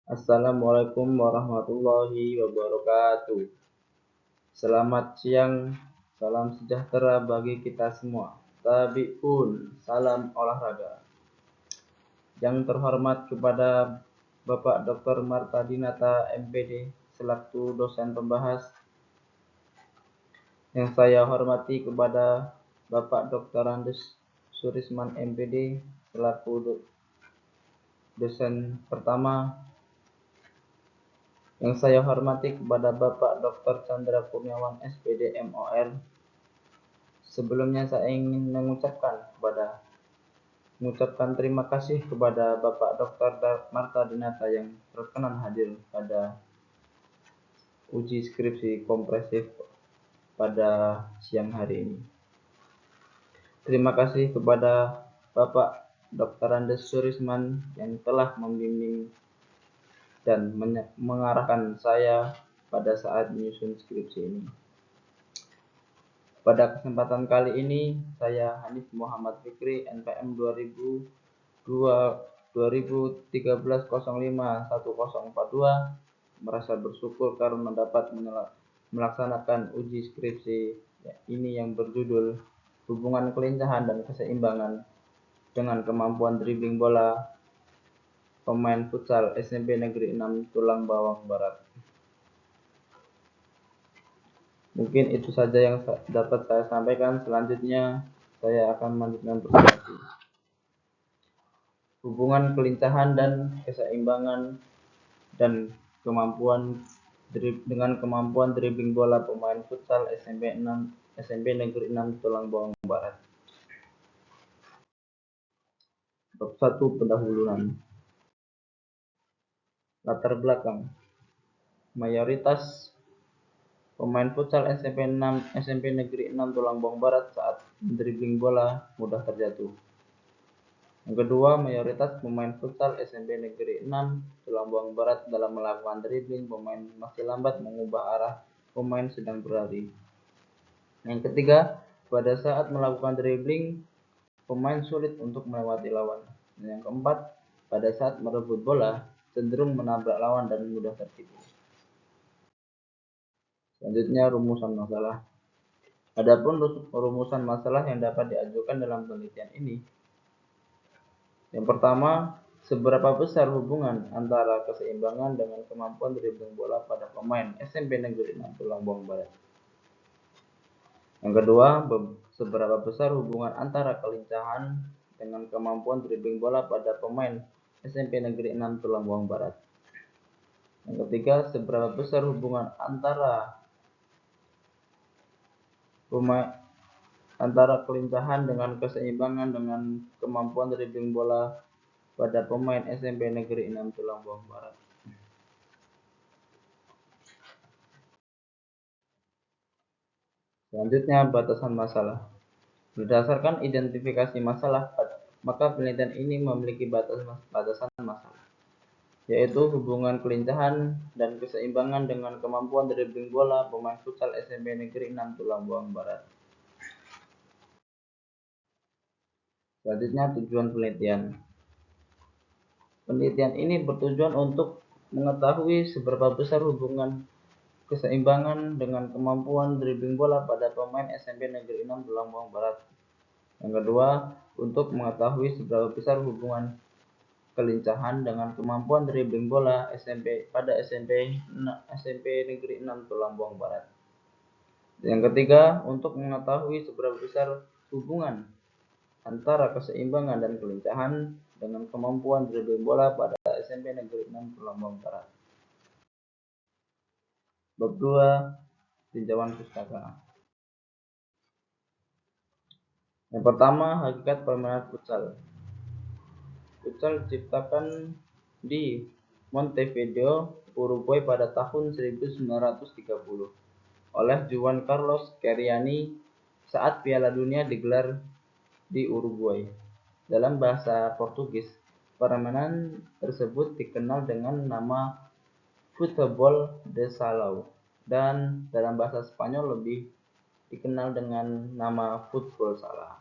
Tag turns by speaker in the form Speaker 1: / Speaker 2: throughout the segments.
Speaker 1: Assalamualaikum warahmatullahi wabarakatuh. Selamat siang, salam sejahtera bagi kita semua. Tabi'un, salam olahraga. Yang terhormat kepada Bapak Dr. Marta Dinata, MPD, selaku dosen pembahas. Yang saya hormati kepada Bapak Dr. Andes Surisman, MPD, selaku dosen pertama. Yang saya hormati kepada Bapak Dr. Chandra Kurniawan, SPD, MOR. Sebelumnya saya ingin mengucapkan terima kasih kepada Bapak Dr. Marta Dinata yang berkenan hadir pada uji skripsi komprehensif pada siang hari ini. Terima kasih kepada Bapak Dr. Andes Surisman yang telah membimbing dan mengarahkan saya pada saat menyusun skripsi ini. Pada kesempatan kali ini, saya Hanif Muhammad Fikri, NPM 2013-05-1042, merasa bersyukur karena dapat melaksanakan uji skripsi ini yang berjudul Hubungan Kelincahan dan Keseimbangan dengan Kemampuan Dribbling Bola Pemain Futsal SMP Negeri 6 Tulang Bawang Barat. Mungkin itu saja yang dapat saya sampaikan. Selanjutnya saya akan melanjutkan presentasi. Hubungan kelincahan dan keseimbangan dan kemampuan dribbling bola pemain futsal SMP Negeri 6 Tulang Bawang Barat. Bab 1, pendahuluan. Latar belakang. Mayoritas pemain futsal SMP Negeri 6 Tulang Bawang Barat saat dribbling bola mudah terjatuh. Yang kedua, mayoritas pemain futsal SMP Negeri 6 Tulang Bawang Barat dalam melakukan dribbling pemain masih lambat mengubah arah pemain sedang berlari. Yang ketiga, pada saat melakukan dribbling pemain sulit untuk melewati lawan. Dan yang keempat, pada saat merebut bola cenderung menabrak lawan dan mudah tertipu. Selanjutnya, rumusan masalah. Adapun rumusan masalah yang dapat diajukan dalam penelitian ini. Yang pertama, seberapa besar hubungan antara keseimbangan dengan kemampuan dribbling bola pada pemain SMP Negeri 6 Tulang Bawang Barat. Yang kedua, seberapa besar hubungan antara kelincahan dengan kemampuan dribbling bola pada pemain SMP Negeri 6 Tulang Bawang Barat. Yang ketiga, seberapa besar hubungan antara kelincahan dengan keseimbangan dengan kemampuan dribbling bola pada pemain SMP Negeri 6 Tulang Bawang Barat. Selanjutnya, batasan masalah. Berdasarkan identifikasi masalah, maka penelitian ini memiliki batasan masalah, yaitu hubungan kelincahan dan keseimbangan dengan kemampuan dribbling bola pemain futsal SMP Negeri 6 Tulang Bawang Barat. Selanjutnya, tujuan penelitian. Penelitian ini bertujuan untuk mengetahui seberapa besar hubungan keseimbangan dengan kemampuan dribbling bola pada pemain SMP Negeri 6 Tulang Bawang Barat. Yang kedua, untuk mengetahui seberapa besar hubungan kelincahan dengan kemampuan dribbling bola pada SMP Negeri 6 Tulang Bawang Barat. Yang ketiga, untuk mengetahui seberapa besar hubungan antara keseimbangan dan kelincahan dengan kemampuan dribbling bola pada SMP Negeri 6 Tulang Bawang Barat. Bab 2, tinjauan pustaka. Yang pertama, hakikat permainan futsal. Futsal diciptakan di Montevideo, Uruguay pada tahun 1930 oleh Juan Carlos Queriani saat Piala Dunia digelar di Uruguay. Dalam bahasa Portugis, permainan tersebut dikenal dengan nama Futebol de Salão dan dalam bahasa Spanyol lebih dikenal dengan nama Football Sala,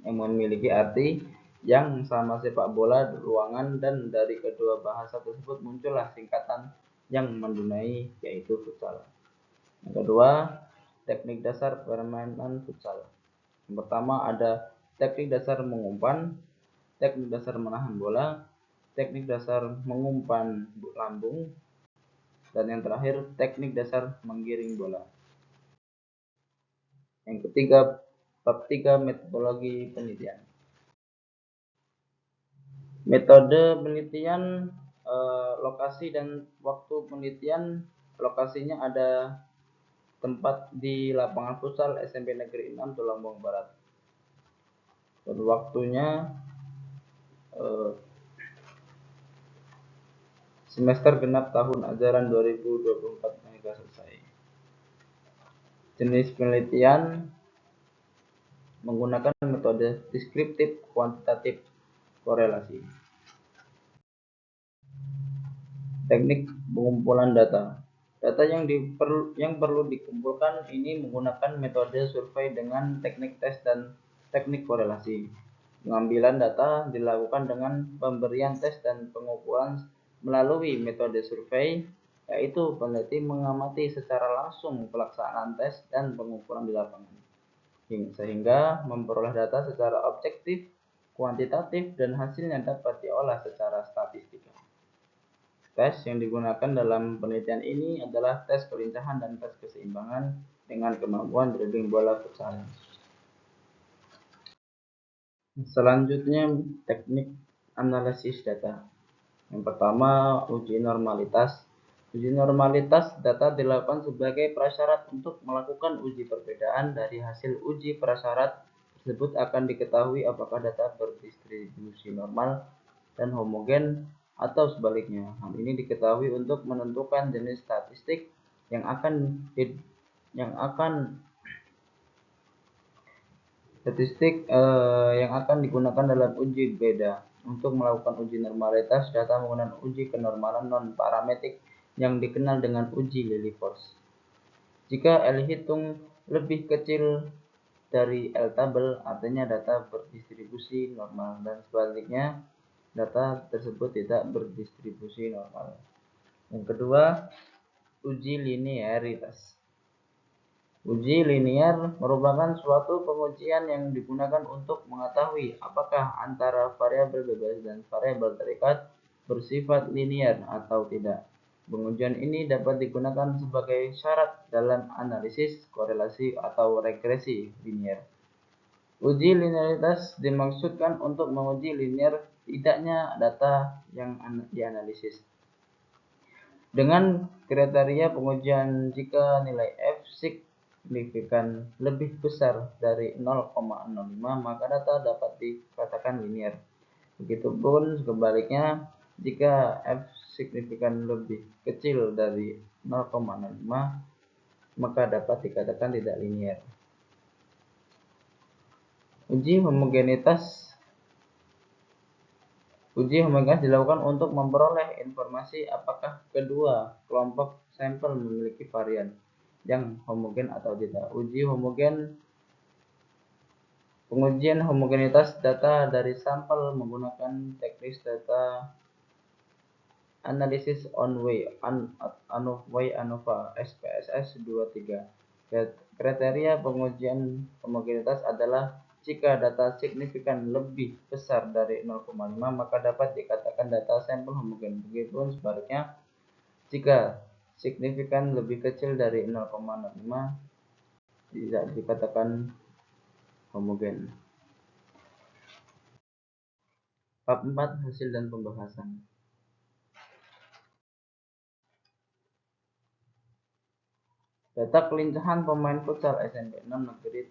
Speaker 1: yang memiliki arti yang sama sepak bola ruangan, dan dari kedua bahasa tersebut muncullah singkatan yang mendunai, yaitu futsal. Yang kedua, teknik dasar permainan futsal. Yang pertama ada teknik dasar mengumpan, teknik dasar menahan bola, teknik dasar mengumpan lambung, dan yang terakhir teknik dasar menggiring bola. Yang ketiga, bab 3 metodologi penelitian. Metode penelitian, lokasi dan waktu penelitian. Lokasinya ada tempat di lapangan futsal SMP Negeri 6 Tulambong Barat. Dan waktunya semester genap tahun ajaran 2024 hingga selesai. Jenis penelitian menggunakan metode deskriptif kuantitatif korelasi. Teknik pengumpulan data. Data yang perlu dikumpulkan ini menggunakan metode survei dengan teknik tes dan teknik korelasi. Pengambilan data dilakukan dengan pemberian tes dan pengukuran melalui metode survei, yaitu peneliti mengamati secara langsung pelaksanaan tes dan pengukuran di lapangan, sehingga memperoleh data secara objektif, kuantitatif, dan hasilnya dapat diolah secara statistika. Tes yang digunakan dalam penelitian ini adalah tes kelincahan dan tes keseimbangan dengan kemampuan dribbling bola futsal. Selanjutnya, teknik analisis data. Yang pertama, uji normalitas. Uji normalitas data dilakukan sebagai prasyarat untuk melakukan uji perbedaan. Dari hasil uji prasyarat tersebut akan diketahui apakah data berdistribusi normal dan homogen atau sebaliknya. Hal ini diketahui untuk menentukan jenis statistik yang akan digunakan dalam uji beda. Untuk melakukan uji normalitas data menggunakan uji kenormalan non-parametrik yang dikenal dengan uji Lilliefors. Jika L hitung lebih kecil dari L tabel, artinya data berdistribusi normal, dan sebaliknya data tersebut tidak berdistribusi normal. Yang kedua, uji linearitas. Uji linear merupakan suatu pengujian yang digunakan untuk mengetahui apakah antara variabel bebas dan variabel terikat bersifat linear atau tidak. Pengujian ini dapat digunakan sebagai syarat dalam analisis korelasi atau regresi linear. Uji linearitas dimaksudkan untuk menguji linear tidaknya data yang dianalisis. Dengan kriteria pengujian, jika nilai F signifikan lebih besar dari 0,05, maka data dapat dikatakan linear. Begitupun sebaliknya, jika F signifikan lebih kecil dari 0,05, maka dapat dikatakan tidak linear. Uji homogenitas dilakukan untuk memperoleh informasi apakah kedua kelompok sampel memiliki varian yang homogen atau tidak. Pengujian homogenitas data dari sampel menggunakan teknik data analysis on Way ANOVA SPSS 23. Kriteria pengujian homogenitas adalah jika data signifikan lebih besar dari 0,5, maka dapat dikatakan data sampel homogen. Begitupun sebaliknya, jika signifikan lebih kecil dari 0,05, tidak dikatakan homogen. Bab 4, hasil dan pembahasan. Data kelincahan pemain futsal SMP 6 Negeri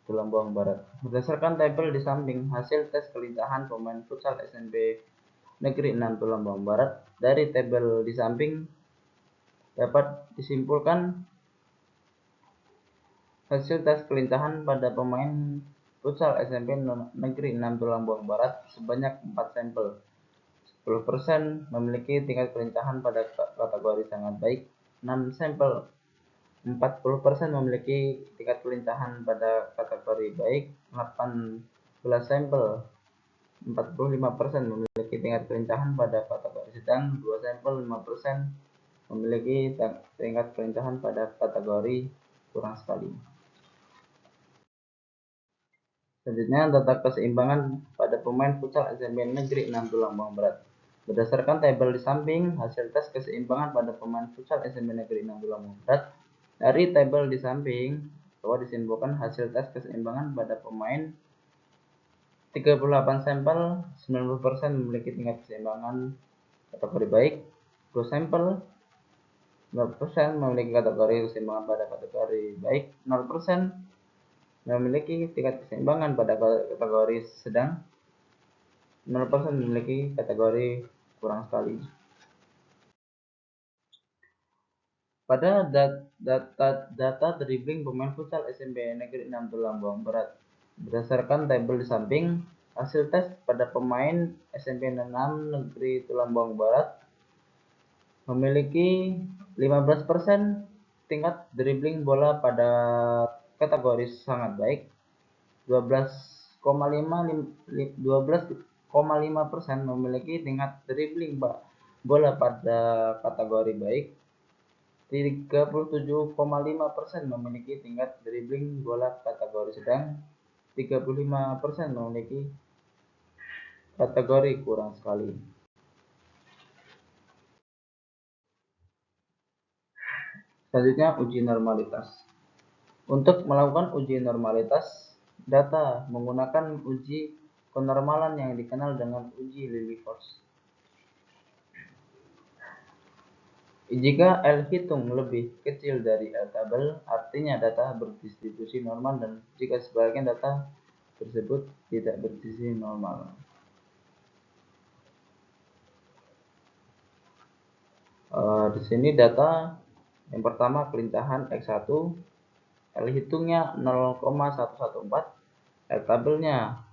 Speaker 1: Tulambong Barat. Berdasarkan tabel di samping, hasil tes kelincahan pemain futsal SMP Negeri 6 Tulambong Barat dari tabel di samping dapat disimpulkan hasil tes kelincahan pada pemain futsal SMP Negeri 6 Tulambong Barat sebanyak 4 sampel. 10% memiliki tingkat kelincahan pada kategori sangat baik, 6 sampel 40% memiliki tingkat kelincahan pada kategori baik, 18 sampel 45% memiliki tingkat kelincahan pada kategori sedang, 2 sampel 5% memiliki tingkat kelincahan pada kategori kurang sekali. Selanjutnya, data keseimbangan pada pemain futsal SMP Negeri 6 Tulang Bawang Barat. Berdasarkan tabel di samping, hasil tes keseimbangan pada pemain futsal SMP Negeri 6 Tulang Bawang Barat. Dari tabel di samping, bahwa disimpulkan hasil tes keseimbangan pada pemain 38 sampel, 90% memiliki tingkat keseimbangan kategori baik, 2 sampel, 0% memiliki kategori keseimbangan pada kategori baik, 0% memiliki tingkat keseimbangan pada kategori sedang, 0% memiliki kategori kurang sekali. Pada data dribbling pemain futsal SMP Negeri 6 Tulang Bawang Barat, berdasarkan tabel di samping, hasil tes pada pemain SMP 6 Negeri Tulang Bawang Barat memiliki 15% tingkat dribbling bola pada kategori sangat baik, 12,5% memiliki tingkat dribbling bola pada kategori baik, 37,5% memiliki tingkat dribbling bola kategori sedang, 35% memiliki kategori kurang sekali. Selanjutnya, uji normalitas. Untuk melakukan uji normalitas data menggunakan uji kenormalan yang dikenal dengan uji Lilliefors. Jika L hitung lebih kecil dari L tabel, artinya data berdistribusi normal, dan jika sebaliknya data tersebut tidak berdistribusi normal. Di sini data yang pertama kelincahan X1, L hitungnya 0,114, L tabelnya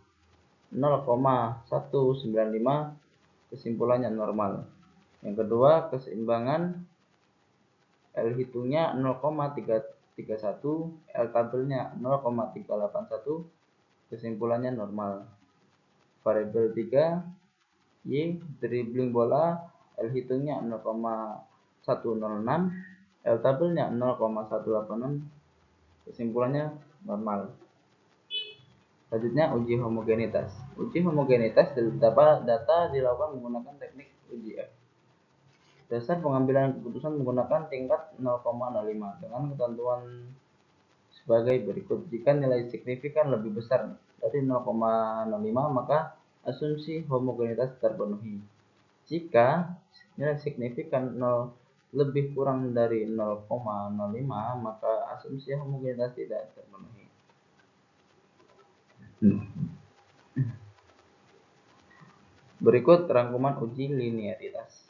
Speaker 1: 0,195, kesimpulannya normal. Yang kedua, keseimbangan L hitungnya 0,331, L tabelnya 0,381, kesimpulannya normal. Variabel 3, Y, dribbling bola, L hitungnya 0,106, L tabelnya 0,186, kesimpulannya normal. Selanjutnya, uji homogenitas. Uji homogenitas data dilakukan menggunakan teknik uji F. Dasar pengambilan keputusan menggunakan tingkat 0,05 dengan ketentuan sebagai berikut. Jika nilai signifikan lebih besar dari 0,05, maka asumsi homogenitas terpenuhi. Jika nilai signifikan 0 lebih kurang dari 0,05, maka asumsi homogenitas tidak terpenuhi. Berikut rangkuman uji linearitas.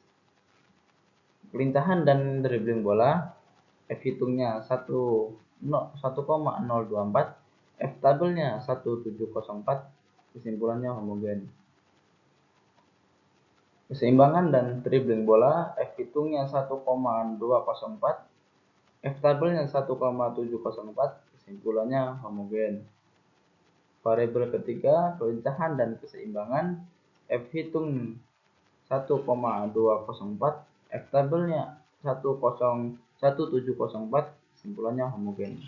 Speaker 1: Kelincahan dan dribbling bola, F hitungnya 1,024, F tabelnya 1704, kesimpulannya homogen. Keseimbangan dan dribbling bola, F hitungnya 1,204, F tabelnya 1,704, kesimpulannya homogen. Variabel ketiga, kelincahan dan keseimbangan, F hitung 1,204, F tabelnya 1704, kesimpulannya homogen.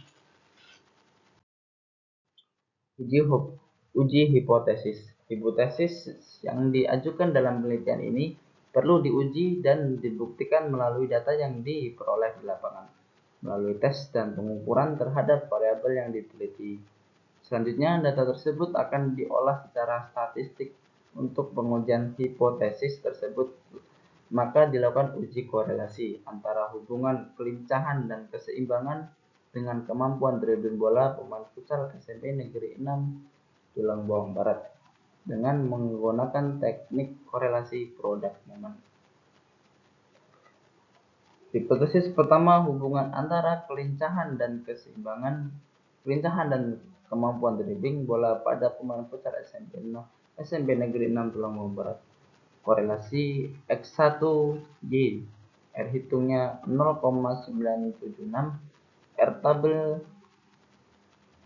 Speaker 1: Uji hipotesis. Hipotesis yang diajukan dalam penelitian ini perlu diuji dan dibuktikan melalui data yang diperoleh di lapangan, melalui tes dan pengukuran terhadap variabel yang diteliti. Selanjutnya, data tersebut akan diolah secara statistik. Untuk pengujian hipotesis tersebut, maka dilakukan uji korelasi antara hubungan kelincahan dan keseimbangan dengan kemampuan dribbling bola pemain futsal SMP Negeri 6 Tulang Bawang Barat dengan menggunakan teknik korelasi produk moment. Hipotesis pertama, hubungan antara kelincahan dan kemampuan dribbling bola pada pemain futsal SMP Negeri 6 Tulang Bawang Barat. Korelasi X1Y, R hitungnya 0,976, R tabel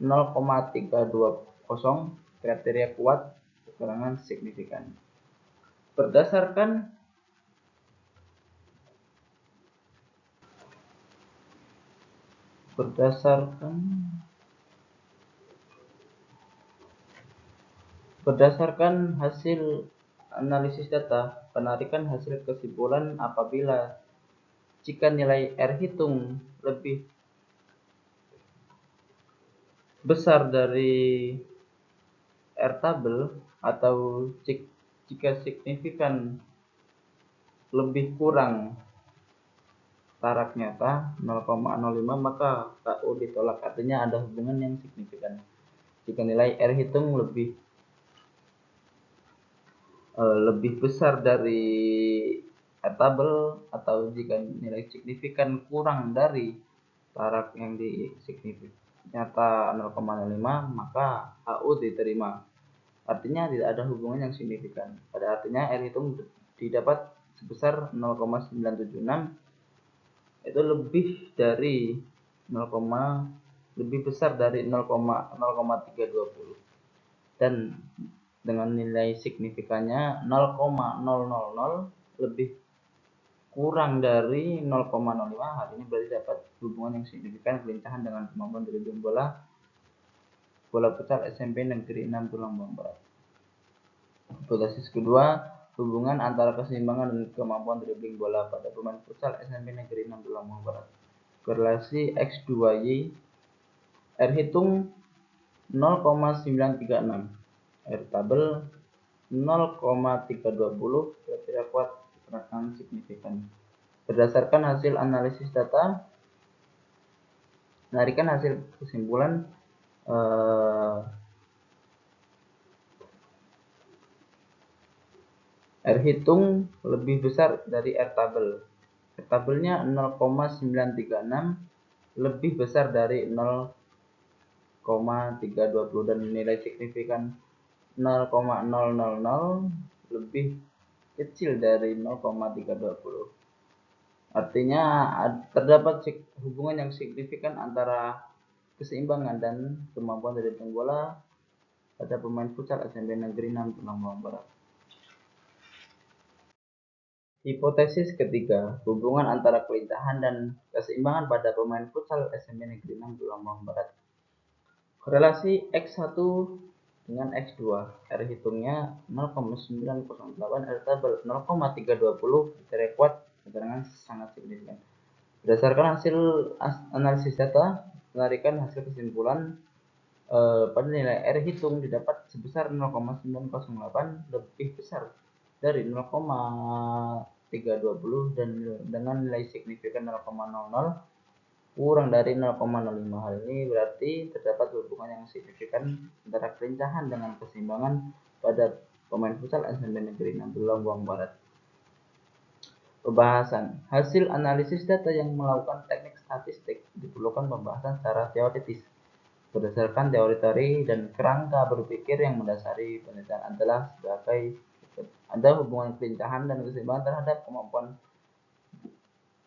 Speaker 1: 0,320, kriteria kuat keterangan signifikan. Berdasarkan hasil analisis data, penarikan hasil kesimpulan apabila jika nilai R hitung lebih besar dari R tabel atau jika signifikan lebih kurang tarak nyata 0,05 maka KU ditolak, artinya ada hubungan yang signifikan. Jika nilai R hitung lebih besar dari R tabel atau jika nilai signifikan kurang dari tarak yang nyata 0,05 maka HU diterima. Artinya tidak ada hubungan yang signifikan. Pada artinya R hitung didapat sebesar 0,976 itu lebih besar dari 0,320 dan dengan nilai signifikannya 0,000 lebih kurang dari 0,05. Hal ini berarti dapat hubungan yang signifikan kelincahan dengan kemampuan dribbling bola futsal SMP Negeri 6 Tulang Bawang Barat. Hipotesis kedua, hubungan antara keseimbangan dan kemampuan dribbling bola pada pemain futsal SMP Negeri 6 Tulang Bawang Barat. Korelasi X2Y R hitung 0,936, R tabel 0,320, kira-kira kuat keterangan signifikan. Berdasarkan hasil analisis data, menarikan hasil kesimpulan R hitung lebih besar dari R tabel. R tabelnya 0,936 lebih besar dari 0,320 dan nilai signifikan 0,000 lebih kecil dari 0,320. Artinya terdapat hubungan yang signifikan antara keseimbangan dan kemampuan dribbling bola pada pemain futsal SMP Negeri 6 Tulang Bawang Barat. Hipotesis ketiga, hubungan antara kelincahan dan keseimbangan pada pemain futsal SMP Negeri 6 Tulang Bawang Barat. Korelasi X1 dengan X2, R hitungnya 0,908, R tabel 0,320, kriteria kuat, keterangan sangat signifikan. Berdasarkan hasil analisis data, penarikan hasil kesimpulan pada nilai R hitung didapat sebesar 0,908 lebih besar dari 0,320 dan dengan nilai signifikan 0,00 kurang dari 0,05. Hal ini berarti terdapat hubungan yang signifikan antara kelincahan dengan keseimbangan pada pemain futsal SMP Negeri 6 Tulang Bawang Barat. Pembahasan hasil analisis data yang melakukan teknik statistik diperlukan pembahasan secara teoritis. Berdasarkan teori dan kerangka berpikir yang mendasari penelitian adalah sebagai ada hubungan kelincahan dan keseimbangan terhadap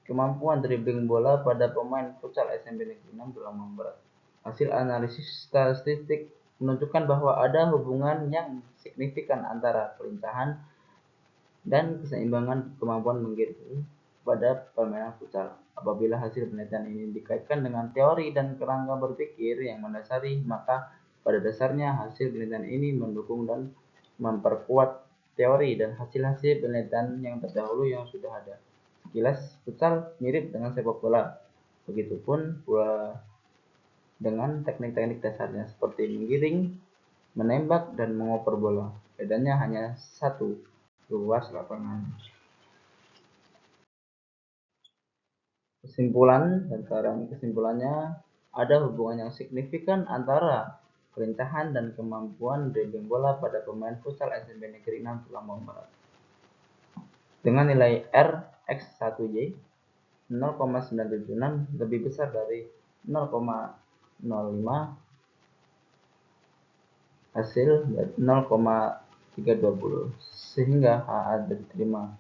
Speaker 1: kemampuan dribbling bola pada pemain futsal SMP Negeri 6 Tulang Bawang Barat. Hasil analisis statistik menunjukkan bahwa ada hubungan yang signifikan antara kelincahan dan keseimbangan kemampuan menggiring pada permainan futsal. Apabila hasil penelitian ini dikaitkan dengan teori dan kerangka berpikir yang mendasari, maka pada dasarnya hasil penelitian ini mendukung dan memperkuat teori dan hasil-hasil penelitian yang terdahulu yang sudah ada. Sekilas, futsal mirip dengan sepak bola. Begitupun pula dengan teknik-teknik dasarnya seperti menggiring, menembak, dan mengoper bola. Bedanya hanya satu, luas lapangan. Kesimpulan, dan sekarang kesimpulannya, ada hubungan yang signifikan antara kelincahan dan kemampuan dribbling bola pada pemain futsal SMP Negeri 6 Tulang Bawang Barat. Dengan nilai R X1Y 0,976 lebih besar dari 0,05 hasil 0,320 sehingga HA diterima.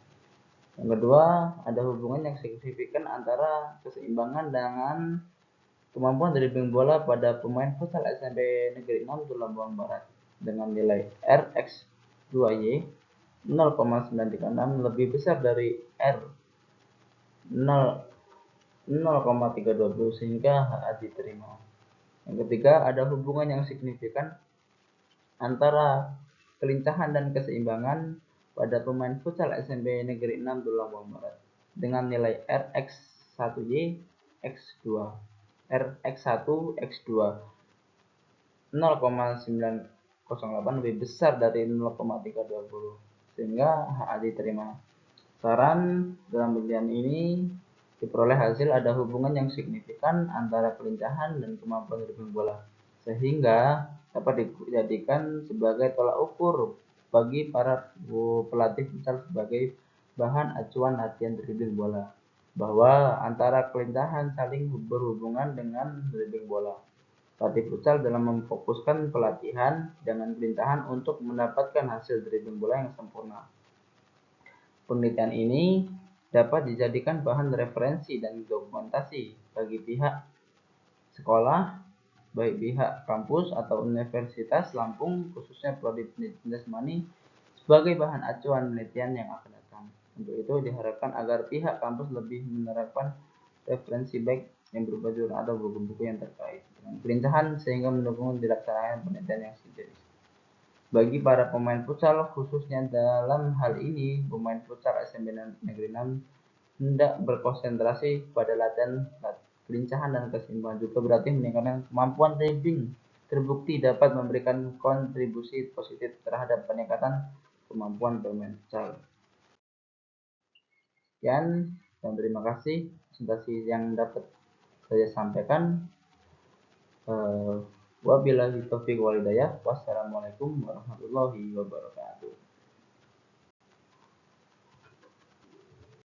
Speaker 1: Yang kedua, ada hubungan yang signifikan antara keseimbangan dengan kemampuan dribbling bola pada pemain futsal SMP Negeri 6 Tulang Bawang Barat dengan nilai RX X2Y 0,936 lebih besar dari R 0,320 sehingga HA diterima. Yang ketiga, ada hubungan yang signifikan antara kelincahan dan keseimbangan pada pemain futsal SMP Negeri 6 Tulang Barat dengan nilai Rx1Y X2 Rx1 X2 0,908 lebih besar dari 0,320 sehingga HA diterima. Saran dalam penelitian ini diperoleh hasil ada hubungan yang signifikan antara kelincahan dan kemampuan dribbling bola, sehingga dapat dijadikan sebagai tolak ukur bagi para pelatih futsal sebagai bahan acuan latihan dribbling bola, bahwa antara kelincahan saling berhubungan dengan dribbling bola. Pelatih futsal dalam memfokuskan pelatihan dengan kelincahan untuk mendapatkan hasil dribbling bola yang sempurna. Penelitian ini dapat dijadikan bahan referensi dan dokumentasi bagi pihak sekolah, baik pihak kampus atau Universitas Lampung, khususnya Prodi Pendidikan Jasmani, sebagai bahan acuan penelitian yang akan datang. Untuk itu diharapkan agar pihak kampus lebih menerapkan referensi baik yang berupa jurnal atau buku-buku yang terkait dengan kelincahan sehingga mendukung dilaksanakan penelitian yang sinergis. Bagi para pemain futsal, khususnya dalam hal ini pemain futsal SMP Negeri 6, hendak berkonsentrasi pada latihan kelincahan dan keseimbangan, juga berarti meningkatkan kemampuan dribbling, terbukti dapat memberikan kontribusi positif terhadap peningkatan kemampuan pemain futsal. Sekian dan terima kasih presentasi yang dapat saya sampaikan. Wabillahi taufiq wal hidayah. Wassalamualaikum warahmatullahi wabarakatuh.